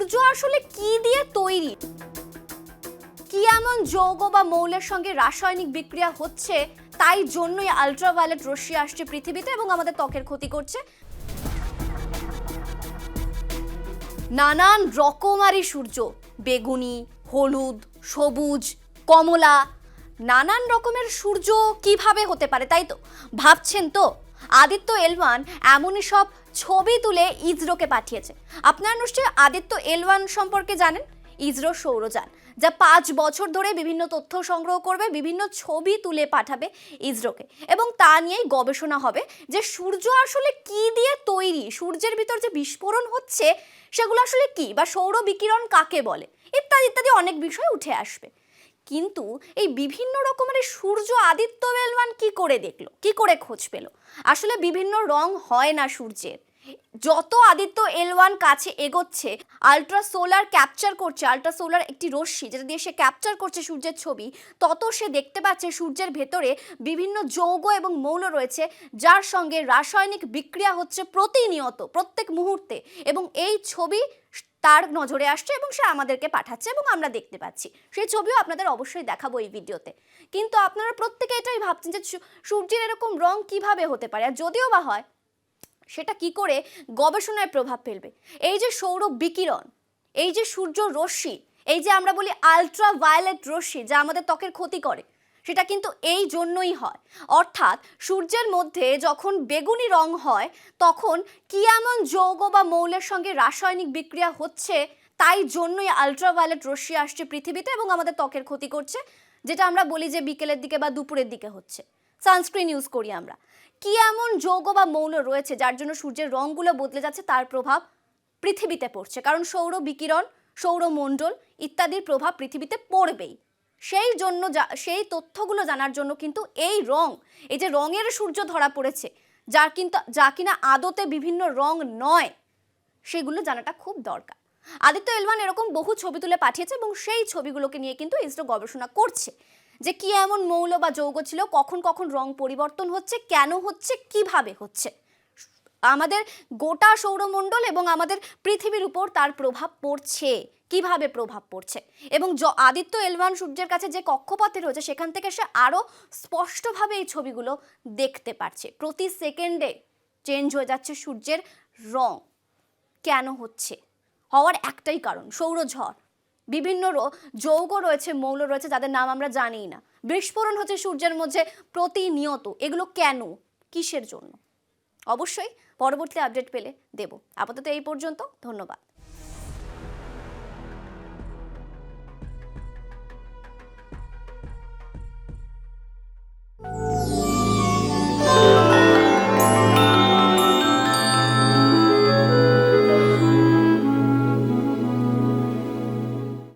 সূর্য আসলে কি দিয়ে তৈরি, কি এমন যৌগ বা মৌলের সঙ্গে রাসায়নিক বিক্রিয়া হচ্ছে তাই জন্যই আল্ট্রাভায়োলেট রশ্মি আসছে পৃথিবীতে এবং আমাদের ত্বকের ক্ষতি করছে। নানান রকমারি সূর্য, বেগুনি, হলুদ, সবুজ, কমলা, নানান রকমের সূর্য কিভাবে হতে পারে তাই তো ভাবছেন। তো আদিত্য এল1 এমনই সব ছবি তুলে ইসরোকে পাঠিয়েছে। আপনারা নিশ্চয়ই আদিত্য এল1 সম্পর্কে জানেন। ইসরো সৌরযান যা 5 বছর ধরে বিভিন্ন তথ্য সংগ্রহ করবে, বিভিন্ন ছবি তুলে পাঠাবে ইসরোকে এবং তা নিয়েই গবেষণা হবে যে সূর্য আসলে কি দিয়ে তৈরি, সূর্যের ভিতর যে বিস্ফোরণ হচ্ছে সেগুলো আসলে কি, বা সৌর বিকিরণ কাকে বলে, ইত্যাদি ইত্যাদি অনেক বিষয় উঠে আসবে। কিন্তু এই বিভিন্ন রকমের সূর্য আদিত্য এল1 কি করে দেখলো, কি করে খোঁজ পেল? আসলে বিভিন্ন রং হয় না সূর্যের। যত আদিত্য এল1 কাছে এগোচ্ছে, আল্ট্রাসোলার ক্যাপচার করছে, আল্ট্রাসোলার একটি রশ্মি যেটা দিয়ে সে ক্যাপচার করছে সূর্যের ছবি, তত সে দেখতে পাচ্ছে সূর্যের ভেতরে বিভিন্ন যৌগ এবং মৌল রয়েছে যার সঙ্গে রাসায়নিক বিক্রিয়া হচ্ছে প্রতিনিয়ত, প্রত্যেক মুহূর্তে, এবং এই ছবি তার নজরে আসছে এবং সে আমাদেরকে পাঠাচ্ছে এবং আমরা দেখতে পাচ্ছি। সেই ছবিও আপনাদের অবশ্যই দেখাবো এই ভিডিওতে। কিন্তু আপনারা প্রত্যেকে এটাই ভাবছেন যে সূর্যের এরকম রং কিভাবে হতে পারে, আর যদিও বা হয় সেটা কি করে গবেষণায় প্রভাব ফেলবে। এই যে সৌর বিকিরণ, এই যে সূর্য রশ্মি, এই যে আমরা বলি আল্ট্রাভায়োলেট রশ্মি যা আমাদের ত্বকের ক্ষতি করে, সেটা কিন্তু এই জন্যই হয়। অর্থাৎ সূর্যের মধ্যে যখন বেগুনি রং হয় তখন কি এমন যৌগ বা মৌলের সঙ্গে রাসায়নিক বিক্রিয়া হচ্ছে তাই জন্যই আল্ট্রাভায়োলেট রশ্মি আসছে পৃথিবীতে এবং আমাদের ত্বকের ক্ষতি করছে, যেটা আমরা বলি যে বিকেলের দিকে বা দুপুরের দিকে হচ্ছে। সানস্ক্রিন ইউজ করি আমরা। কি এমন যৌগ বা মৌল রয়েছে যার জন্য সূর্যের রঙগুলো বদলে যাচ্ছে, তার প্রভাব পৃথিবীতে পড়ছে, কারণ সৌর বিকিরণ, সৌরমণ্ডল ইত্যাদির প্রভাব পৃথিবীতে পড়বেই। সেই জন্য সেই তথ্যগুলো জানার জন্য কিন্তু এই রং, এই যে রঙের সূর্য ধরা পড়েছে, যা কিনা আদতে বিভিন্ন রং নয়, সেগুলো জানাটা খুব দরকার। আদিত্য এল1 এরকম বহু ছবি তুলে পাঠিয়েছে এবং সেই ছবিগুলোকে নিয়ে কিন্তু ইসরো গবেষণা করছে যে কি এমন মৌল বা যৌগ ছিল, কখন কখন রং পরিবর্তন হচ্ছে, কেন হচ্ছে, কিভাবে হচ্ছে, আমাদের গোটা সৌরমণ্ডল এবং আমাদের পৃথিবীর উপর তার প্রভাব পড়ছে, কিভাবে প্রভাব পড়ছে। এবং আদিত্য এল1 সূর্যের কাছে যে কক্ষপথে রয়েছে সেখান থেকে সে আরো স্পষ্টভাবে এই ছবিগুলো দেখতে পাচ্ছে। প্রতি সেকেন্ডে চেঞ্জ হয়ে যাচ্ছে সূর্যের রং। কেন হচ্ছে? হওয়ার একটাই কারণ, সৌরঝড়। বিভিন্ন যৌগ রয়েছে, মৌল রয়েছে যাদের নাম আমরা জানি না, বিস্ফোরণ হচ্ছে সূর্যের মধ্যে প্রতিনিয়ত। এগুলো কেন, কিসের জন্য? অবশ্যই পরবর্তী আপডেট পেলে দেব। আপাতত এই পর্যন্ত, ধন্যবাদ।